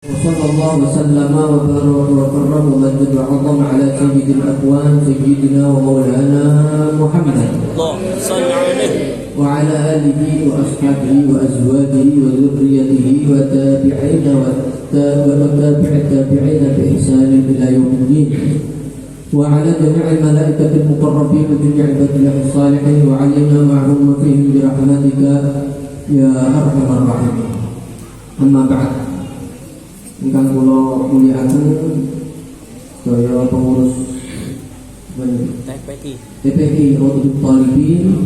وصلى الله وسلم وبارك وكرم ومجد وعظم على سيد الأكوان سيدنا ومولانا محمد اللهم صل عليه وعلى آله وأصحابه وأزواجه وذريته وتابعين وتابع التابعين بإحسان إلى يوم الدين وعلى جميع الملائكة المقربين وجميع عباد الله الصالحين وعلينا معهم وفيهم برحمتك يا أرحم الراحمين. أما بعد, ingkang kula mulyakaken sedaya pengurus TPI Rotul Talibin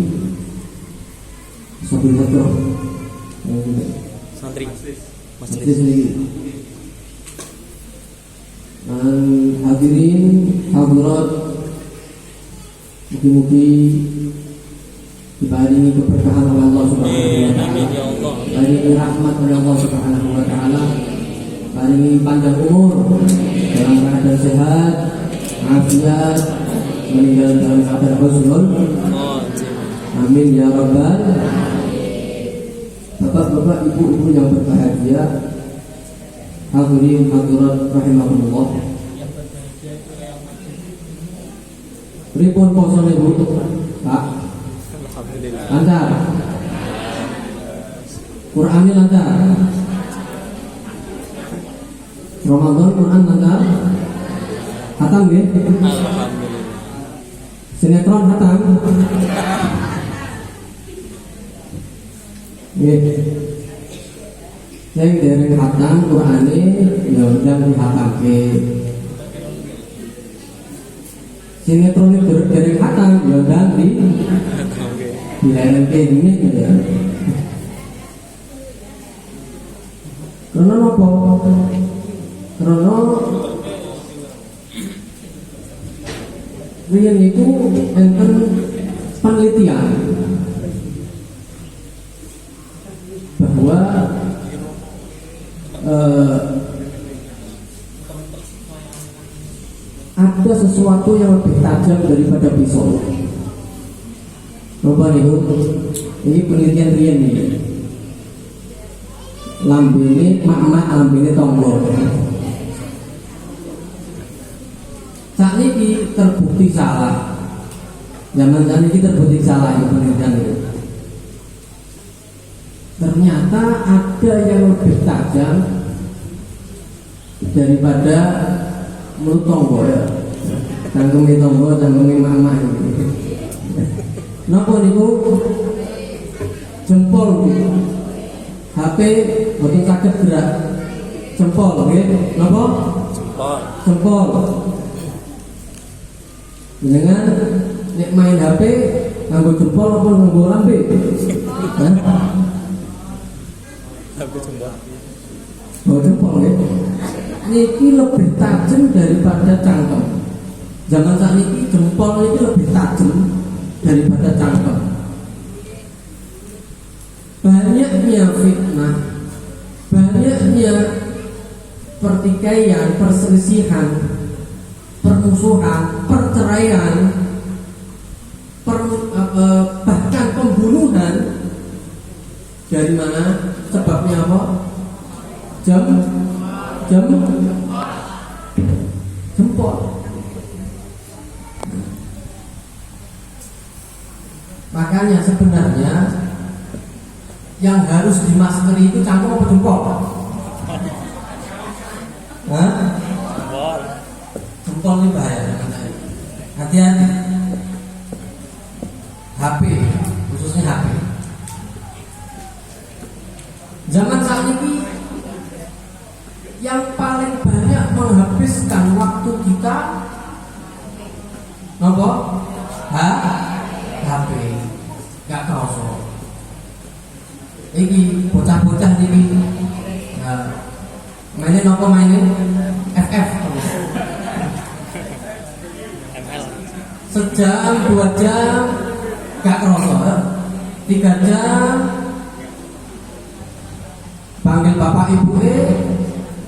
Sabil Hadroh santri Masjid ini dan hadirin hadirat, mugi-mugi diparingi keberkahan oleh Allah Subhanahu wa taala, diparingi rahmat oleh Allah Subhanahu wa taala, paringi panjang umur dalam keadaan sehat, afiat, meninggal dalam keadaan husnul. Amin ya rabbal. Bapak-bapak, ibu-ibu yang berbahagia, hadirin hadirat rahimahullah. Pripun posone Bu? Pak. alhamdulillah Lancar. Qur'annya lancar. Ramadan Quran lancar. Hatam nggih? alhamdulillah Sinetron hatam. Nggih. Sing dereng hatam Qur'ane ya undang dihatamke. Sinetron dereng hatam ya undang dilerengke ini ya. Karena apa? Karena riyen itu enten penelitian bahwa ada sesuatu yang lebih tajam daripada pisau. Coba nih, ini penelitian riyen nih. Lambene mak-mak, lambene tonggo. Saat ini terbukti salah. Zaman ini terbukti salah ya penelitian itu. Ternyata ada yang lebih tajam daripada mulut tonggo ya. Tangkeme tonggo, tangkeme mak-mak ini. Napa niku? Jempol HP boten saged gerak. Jempol nggih. Napa? Jempol. Dengan nek main HP nganggo jempol apa nganggo lambe? aku coba Oh, jempol nggih. Niki lebih tajam daripada cangkem. Zaman saat ini jempol ini lebih tajam daripada cangkem. Banyaknya fitnah, banyaknya pertikaian, perselisihan, permusuhan, perceraian, bahkan pembunuhan. Dari mana? Sebabnya apa? Jempol. Makanya sebenarnya yang harus dimaskeri itu cangkok apa jempol? Hah? Jempol ini bahaya. Hati-hati. HP, khususnya HP. Zaman saat ini yang paling banyak menghabiskan waktu kita apa? HP. Gak kerasa. Iki bocah-bocah ini mainin apa mainin? FF. Sejam, 2 jam gak kerasa. 3 jam panggil bapak ibu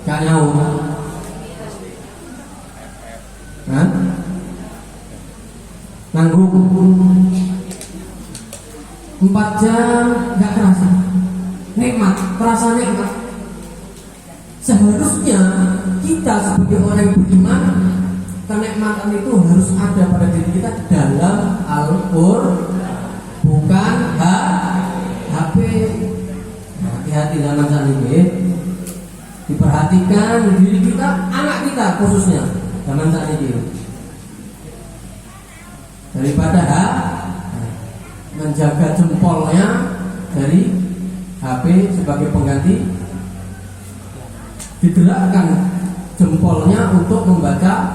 gak nyaut. Nanggung 4 jam gak kerasa. Nikmat, terasa nikmat. Seharusnya kita sebagai orang yang beriman, kenikmatan itu harus ada pada diri kita dalam Al-Qur'an, bukan HP. Hati-hati dalam hal ini. Diperhatikan diri kita, anak kita khususnya zaman saat ini. Daripada menjaga jempolnya dari HP sebagai pengganti, digerakkan jempolnya untuk membaca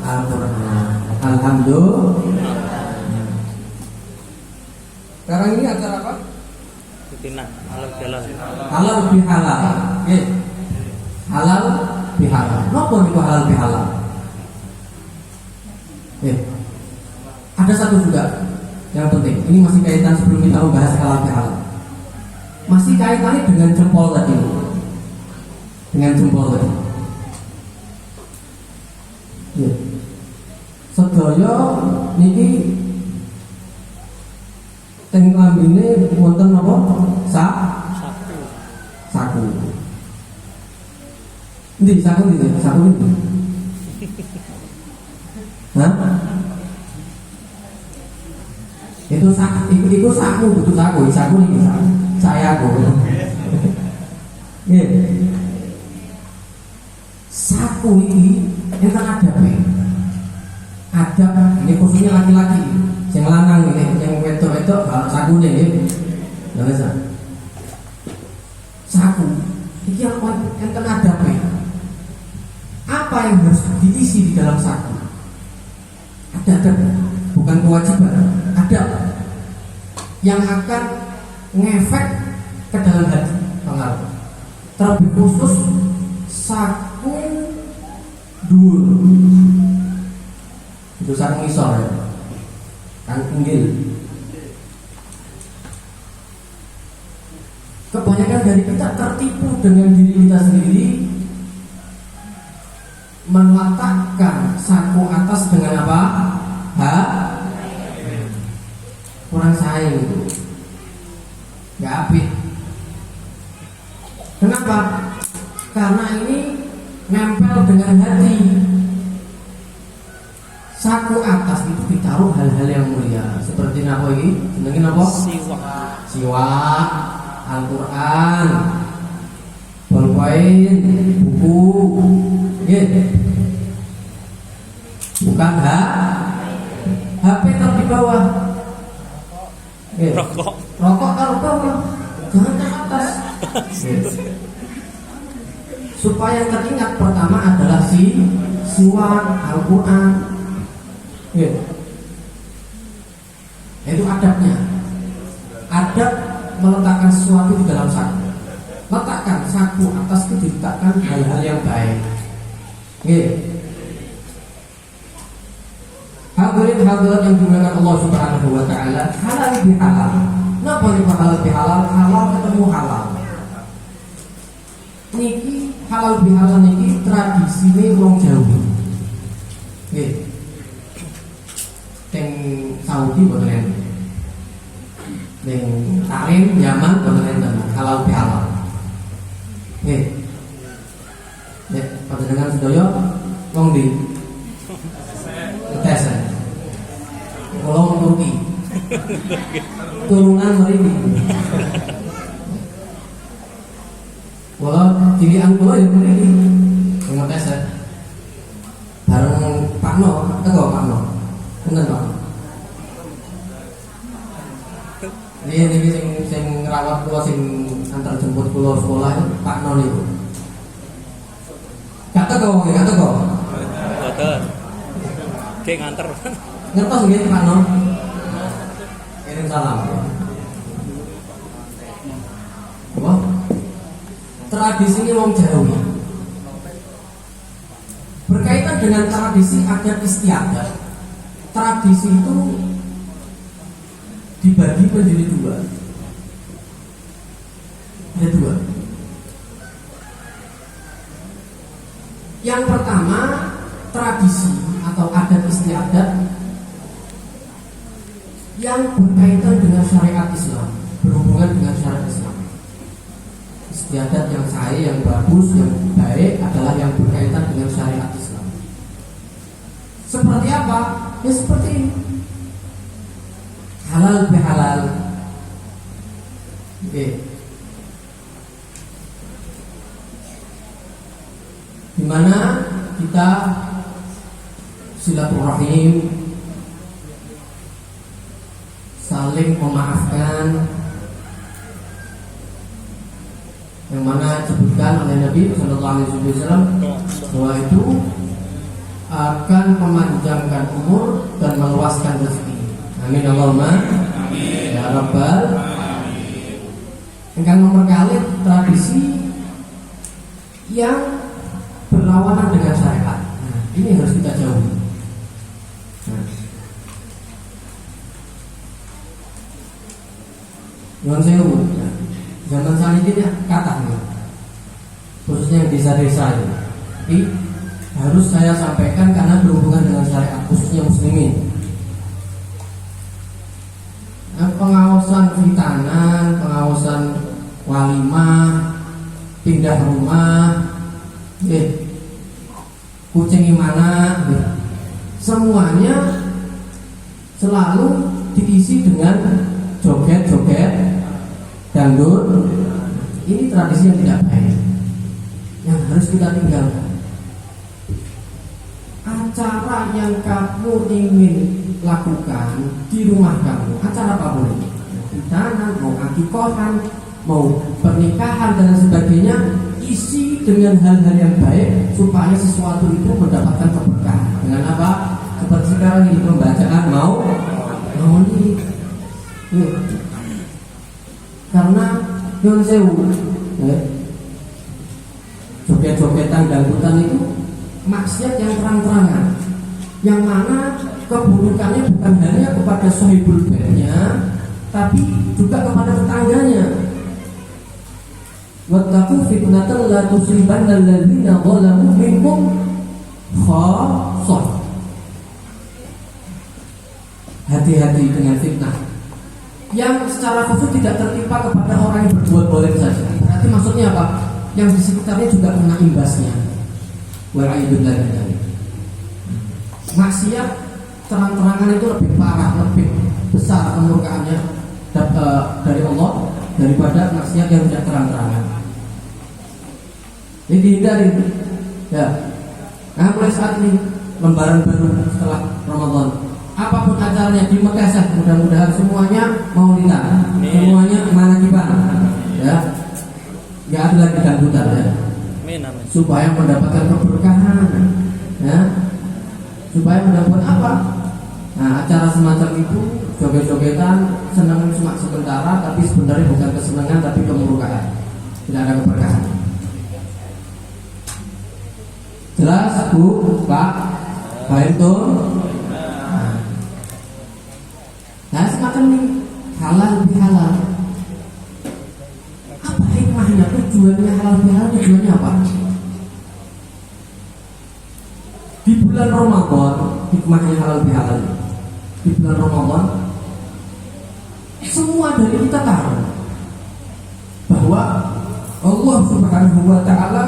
Al-Qur'an. Alhamdulillah. Sekarang ini acara apa? Rutinah, halal halal. Halal bihalal. Nggih. Halal bihalal. Napa niku halal bihalal? Ada satu juga yang penting. Ini masih kaitan sebelum kita membahas halal bihalal. Masih kaitannya dengan jempol tadi. Dengan jempol tadi. Ya. Sedaya niki teng lambene wonten napa? Saku. Ndi saku ndi? Saku ndi? Hah? Itu saku, betul saku niki saku. Saya aku. Nggih. Saku ini enten adabe. Adab ini khususnya laki-laki. Yang lanang ini, yang wedok-wedok kalau saku nih, jangan salah. Saku, ini yang enten adabe. Apa yang harus diisi di dalam saku? Ada adab, bukan kewajiban. Adab yang akan ngefek ke dalam hati pengaruh. Terlebih khusus saku dhuwur. Itu saku ngisor ya. Kan pinggir. Kebanyakan dari kita tertipu dengan diri kita sendiri, meletakkan saku atas dengan apa? Kurang saing itu. Gak apik. Kenapa? Karena ini nempel dengan hati. Saku atas itu ditaruh hal-hal yang mulia. Seperti apa ini? Jenengin apa? Siwak, Al-Qur'an, bolpoin, buku. Bukan HP di bawah. Rokok taruh bawah. Jangan ke atas. Supaya teringat pertama adalah siwak, Al-Qur'an. Itu adabnya. Adab meletakkan sesuatu di dalam saku. Letakkan saku atas itu diletakkan hal-hal yang baik. Hadirin yang dimuliakan Allah Subhanahu wa taala, halal bihalal. Napa niku halal bihalal? Halal ketemu halal. Niki halal bihalal niki tradisine wong Jawa. Nggih. Teng Saudi boten. Teng Tarim Yaman boten halal bihalal. Nggih. Nek panjenengan sedaya wong ndi? Tes. Kalau Turki turunan mriki. Kalau cilian kula ya mriki. Ngetes ya. Bareng Pak No, teko Pak No. Bener Pak. Niki sing ngrawat kula sing antar jemput kula sekolah Pak No niku. Kata kok. Betul. Oke nganter. Ngertos nggih Pak No? Kirim salam. Apa? Tradisi ini wong Jawa. Berkaitan dengan tradisi adat istiadat. Tradisi itu dibagi menjadi dua. Ada dua. Yang pertama, tradisi atau adat istiadat yang berkaitan dengan syariat Islam, berhubungan dengan syariat Islam. istiadat yang sahih, yang bagus, yang baik adalah yang berkaitan dengan syariat Islam. Seperti apa? Ya seperti ini. Halal bihalal. Oke. Dimana kita silaturahim, saling memaafkan, yang mana disebutkan oleh Nabi Sallallahu Alaihi Wasallam bahwa itu akan memanjangkan umur dan meluaskan rezeki. Amin Allahumma ya Rabbal. Akan memperkalit tradisi yang berlawanan dengan syariat. Nah, ini harus kita jauhi. Nyuwun sewu. Zaman saat ini kata nih, khususnya yang desa-desa ini. Tapi harus saya sampaikan karena berhubungan dengan syariat, khususnya muslimin. Pengawasan khitanan, pengawasan walimah, pindah rumah, kucing gimana, semuanya selalu diisi dengan joget-joget dangdut. Ini tradisi yang tidak baik, yang harus kita tinggalkan. Acara yang kamu ingin lakukan di rumah kamu, acara apa boleh, hitanan, mau akikohan, mau pernikahan dan sebagainya, isi dengan hal-hal yang baik supaya sesuatu itu mendapatkan keberkahan. Dengan apa? Seperti sekarang ini pembacaan mau ini. Karena yang sewu, joget-jogetan dangdutan itu maksiat yang terang-terangan, yang mana keburukannya bukan hanya kepada sahibul baitnya, tapi juga kepada tetangganya. Wattaqu fitnatan la tusibanna alladziina zalamu minkum khassah. Hati-hati dengan fitnah yang secara khusus tidak tertimpa kepada orang yang berbuat boleh saja. Berarti maksudnya apa? Yang di sekitarnya juga kena imbasnya. Wa'idullah dari maksiat terang-terangan itu lebih parah, lebih besar kemurkaannya dari Allah daripada maksiat yang tidak terang-terangan. Jadi dihindari ya. Nah mulai saat ini lembaran baru setelah Ramadan, apapun acaranya di Mekah, mudah-mudahan semuanya maulidan, semuanya manakiban, ya, nggak ada lagi dangdutan ya, supaya mendapatkan keberkahan, ya, supaya mendapat apa? Nah acara semacam itu joget-jogetan, senang cuma sementara, tapi sebenarnya bukan kesenangan tapi kemurkaan, tidak ada keberkahan. Jelas Bu, Pak, baik tuh. Nah semacam ini halal bihalal. Apa hikmahnya? Tujuannya halal bihalal, tujuannya apa? Di bulan Ramadan, hikmahnya halal bihalal. Di bulan Ramadan, semua dari kita tahu bahwa Allah Subhanahu wa Ta'ala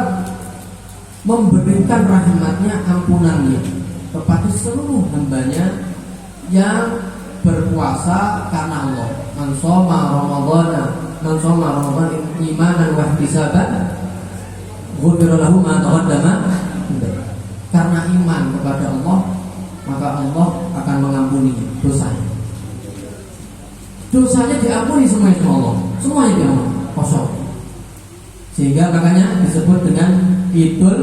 memberikan rahmatnya, ampunannya kepada seluruh hambanya yang berpuasa karena Allah. Man shoma Ramadan imanan wa ihtisaban ghufira lahu ma taqaddama. Karena iman kepada Allah, maka Allah akan mengampuni dosanya. Dosanya diampuni semuanya sama Allah, semuanya diampuni, kosong. Sehingga makanya disebut dengan Idul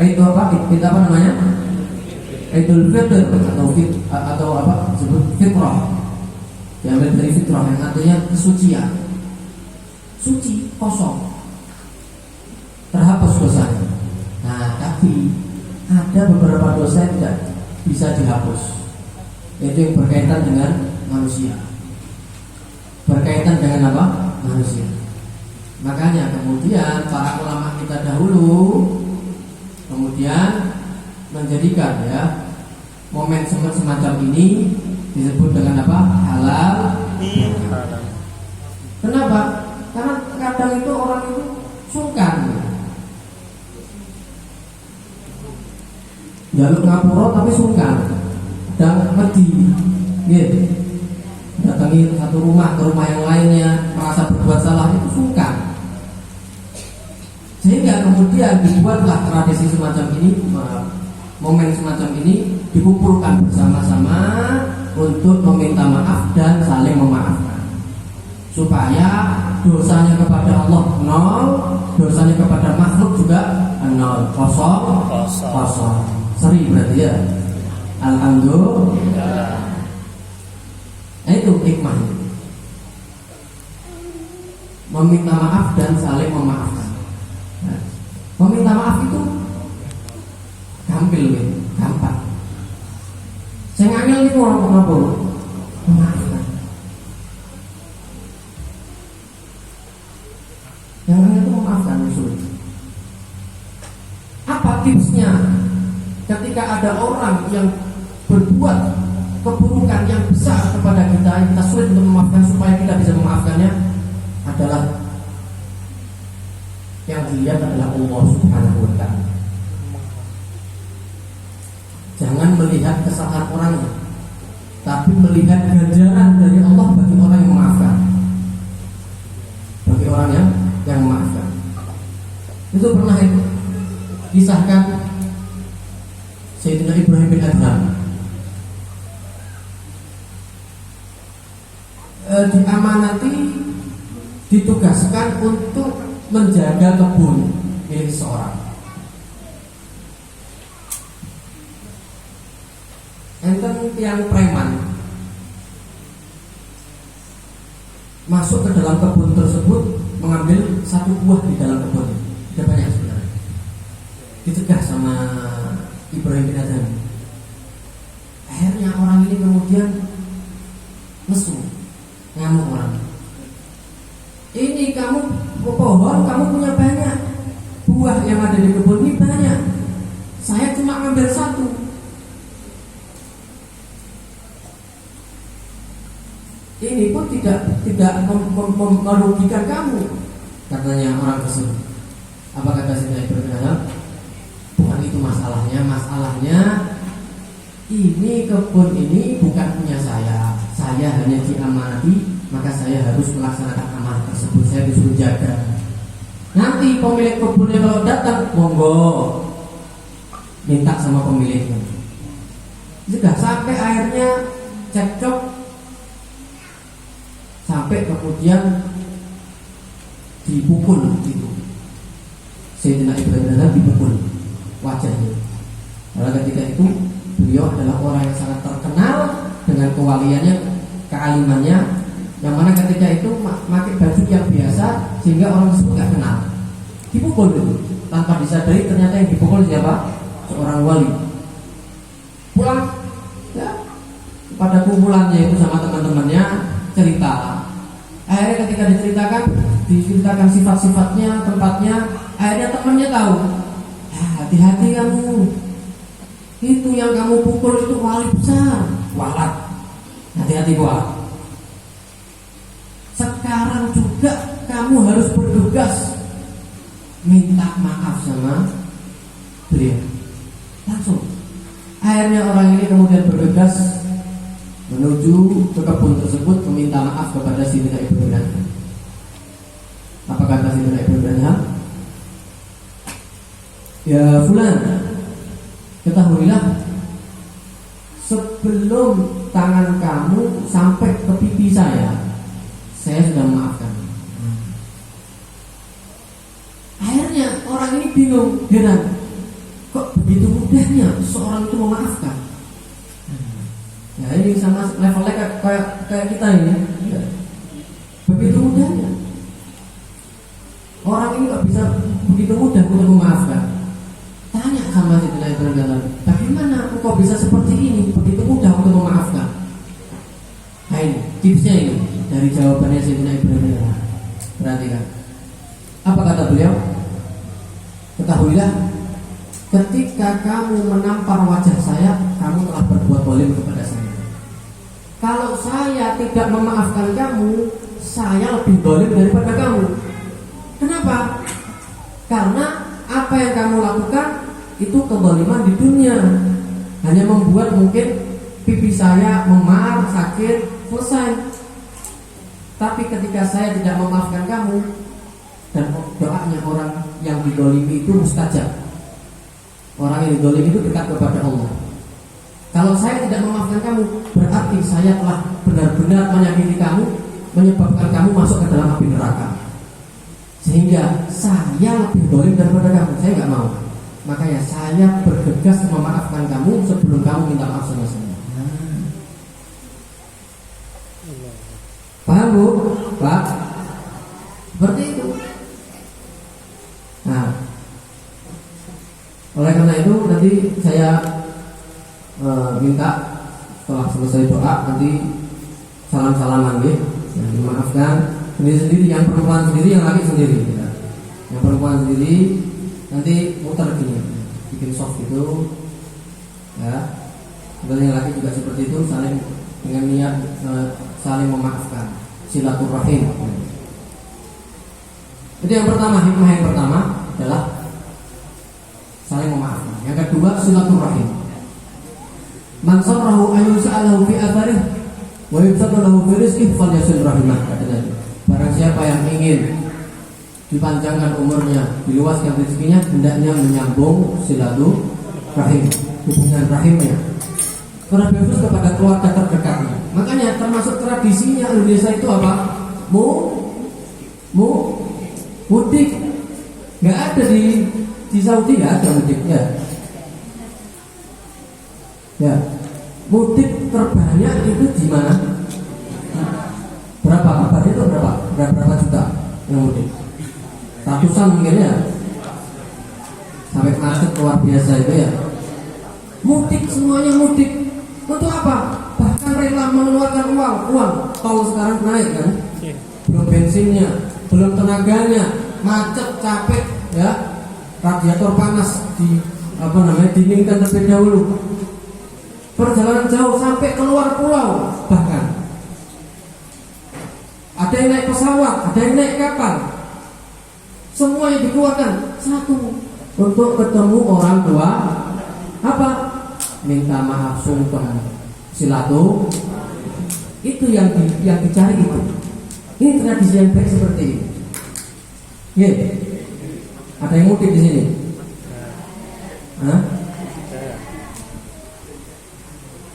apa namanya? Idul Fitr atau apa disebut fitrah. Diambil dari fitrah yang artinya kesucian. Suci, kosong, terhapus dosanya. Nah, tapi ada beberapa dosa yang tidak bisa dihapus, yaitu yang berkaitan dengan manusia. Berkaitan dengan apa? Manusia. Makanya kemudian para ulama kita dahulu kemudian menjadikan ya momen semacam ini disebut dengan apa? Halal. Kenapa? Karena kadang itu orang itu jaluk ngapura tapi sungkan dan wedi, gitu. Datangi satu rumah ke rumah yang lainnya merasa berbuat salah itu sungkan. Sehingga kemudian dibuatlah tradisi semacam ini, momen semacam ini dikumpulkan bersama-sama untuk meminta maaf dan saling memaafkan, supaya dosanya kepada Allah nol, dosanya kepada makhluk juga nol, kosong. Seri berarti ya. Alhamdulillah. Nah, itu hikmah. Meminta maaf dan saling memaafkan. Nah, meminta maaf itu gampang. Saya ngangil itu orang memaafkan. Yang ngangil itu memaafkan musuh. Apa tipsnya ketika ada orang yang berbuat keburukan yang besar kepada kita, yang kita sulit untuk memaafkan supaya kita bisa memaafkannya? Adalah yang dilihat adalah Allah Subhanahu wa ta'ala. Jangan melihat kesalahan orangnya, tapi melihat ganjaran dari Allah bagi orang yang memaafkan. Bagi orang yang memaafkan. Itu pernah kisahkan Sayyidina Ibrahim bin Adham. Diamanati, ditugaskan untuk menjaga kebun milik seorang. Enten tiang preman masuk ke dalam kebun tersebut, mengambil satu buah di dalam kebun. Tidak banyak sebenarnya. Dicegah sama Ibrahim bin Adham. Akhirnya orang ini kemudian nesu, ngamuk orang. Ini kamu pohon, kamu punya banyak, buah yang ada di kebun ini banyak, saya cuma ngambil satu. Ini pun tidak merugikan kamu, katanya orang tersebut. Apa kata Sayyidina Ibrahim bin Adham? Bukan itu masalahnya. Masalahnya ini kebun ini bukan punya saya hanya diamanati, maka saya harus melaksanakan amanah tersebut. Saya disuruh jaga. Nanti pemilik kebunnya kalau datang, monggo minta sama pemiliknya. Sudah sampai akhirnya cekcok, sampai kemudian dipukul gitu. Sayyidina Ibrahim bin Adham dipukul wajahnya. Karena ketika itu beliau adalah orang yang sangat terkenal dengan kewaliannya, kealimannya, yang mana ketika itu pakai baju yang biasa sehingga orang tersebut nggak kenal. Dipukul itu tanpa disadari, ternyata yang dipukul siapa? Seorang wali. Pulang ya, pada kumpulannya itu sama teman-temannya cerita. Akhirnya ketika diceritakan sifat-sifatnya, tempatnya, akhirnya temannya tahu. Hati-hati kamu, itu yang kamu pukul itu wali besar, walat. Hati-hati walat. Sekarang juga kamu harus bergegas minta maaf sama beliau. Langsung. Akhirnya orang ini kemudian bergegas menuju ke kebun tersebut meminta maaf kepada Sayyidina Ibrahim bin Adham. Apa kata Sayyidina Ibrahim bin Adham? Ya fulan, ketahuilah sebelum tangan kamu sampai ke pipi saya sudah memaafkan. Akhirnya orang ini bingung, heran, kok begitu mudahnya seorang itu memaafkan. Ya ini sama levelnya kayak kita ini ya. Begitu mudahnya orang ini kok bisa begitu mudah untuk memaafkan. Tanya sama Sayyidina Ibrahim bin Adham, bagaimana engkau bisa seperti ini, begitu mudah untuk memaafkan? Nah ini tipsnya ini dari jawabannya Sayyidina Ibrahim bin Adham. Perhatikan. Apa kata beliau? Ketahuilah, ketika kamu menampar wajah saya, kamu telah berbuat zalim kepada saya. Kalau saya tidak memaafkan kamu, saya lebih zalim daripada kamu. Kenapa? Karena apa yang kamu lakukan itu kezaliman di dunia, hanya membuat mungkin pipi saya memar, sakit, selesai. Tapi ketika saya tidak memaafkan kamu, dan doanya orang yang didolimi itu mustajab. Orang yang didolimi itu dekat kepada Allah. Kalau saya tidak memaafkan kamu, berarti saya telah benar-benar menyakiti kamu, menyebabkan kamu masuk ke dalam api neraka. Sehingga saya lebih dolim daripada kamu. Saya nggak mau. Makanya saya bergegas memaafkan kamu sebelum kamu minta maaf sama saya. Paham Bu? Pak? Seperti itu. Nah, oleh karena itu nanti saya minta setelah selesai doa nanti salam-salaman ya. Memaafkan sendiri-sendiri, yang perempuan sendiri, yang laki sendiri ya. Yang perempuan sendiri nanti muter gini, bikin soft gitu ya. Dan yang laki juga seperti itu, saling dengan niat saling memaafkan, silaturahim. Jadi yang pertama, hikmah yang pertama adalah saling memaafkan. Yang kedua, silaturahim. Man sarrahu an yus'alahu fi atharih wa yubsatu lahu fi rizqihi falyasil rahimah, kata Nabi. Barang siapa yang ingin dipanjangkan umurnya, diluaskan rezekinya, hendaknya menyambung silaturahim, hubungan rahimnya, terkhusus kepada keluarga terdekatnya. Makanya termasuk tradisinya Indonesia itu apa? Mudik. Nggak ada di Saudi, nggak ada mudik ya. Ya, mudik terbanyak itu di mana? Berapa kabar itu berapa juta yang mudik? Ratusan mungkin ya. Sampai macet luar biasa itu ya. Mudik, semuanya mudik. Untuk apa? Bahkan rela mengeluarkan uang. Tol sekarang naik kan? Belum bensinnya, belum tenaganya, macet, capek ya. Radiator panas dinginkan terlebih dahulu. Perjalanan jauh sampai keluar pulau, bahkan ada yang naik pesawat, ada yang naik kapal. Semua yang dikeluarkan satu untuk ketemu orang tua. Apa? Minta maaf, sungkem, silatu. Itu yang dicari itu. Ini tradisi yang baik seperti ini. Ye. Ada yang mudik di sini? Hah?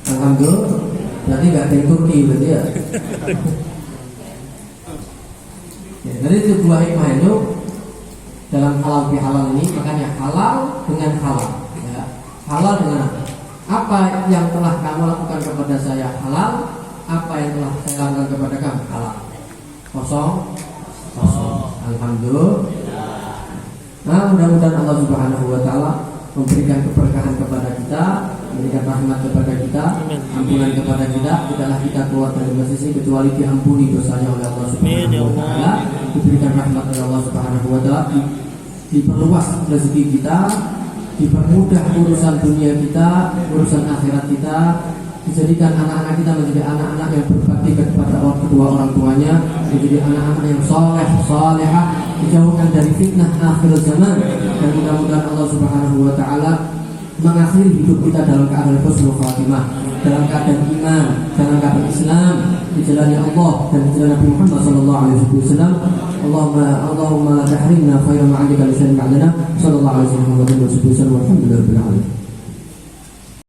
Alhamdulillah. Berarti nggak ada yang Turki berarti ya. Jadi itu dua hikmah itu dalam halal bihalal ini. Makanya halal dengan halal ya. Halal dengan apa yang telah kamu lakukan kepada saya halal, apa yang telah saya lakukan kepada kamu halal. Kosong. Alhamdulillah. Nah, mudah-mudahan Allah Subhanahu wa taala memberikan keberkahan kepada kita, memberikan rahmat kepada kita, ampunan kepada kita. Tidaklah kita keluar dari masjid kecuali diampuni dosanya oleh Allah Subhanahu wa taala, diberikan rahmat oleh Allah Subhanahu wa taala, diperluas rezeki kita, dipermudah urusan dunia kita, urusan akhirat kita, dijadikan anak-anak kita menjadi anak-anak yang berbakti kepada kedua orang tuanya, menjadi anak-anak yang soleh, solehah, dijauhkan dari fitnah akhir zaman. Dan mudah-mudahan Allah Subhanahu wa taala mengakhiri hidup kita dalam keadaan husnul khatimah, dalam keadaan iman, dalam keadaan Islam, di jalannya Allah dan di jalan Nabi Muhammad sallallahu alaihi wasallam. Allahumma la tahrimna khairan ma'alika lisan ba'dana sallallahu alaihi wasallam. Walhamdulillahirabbil alamin.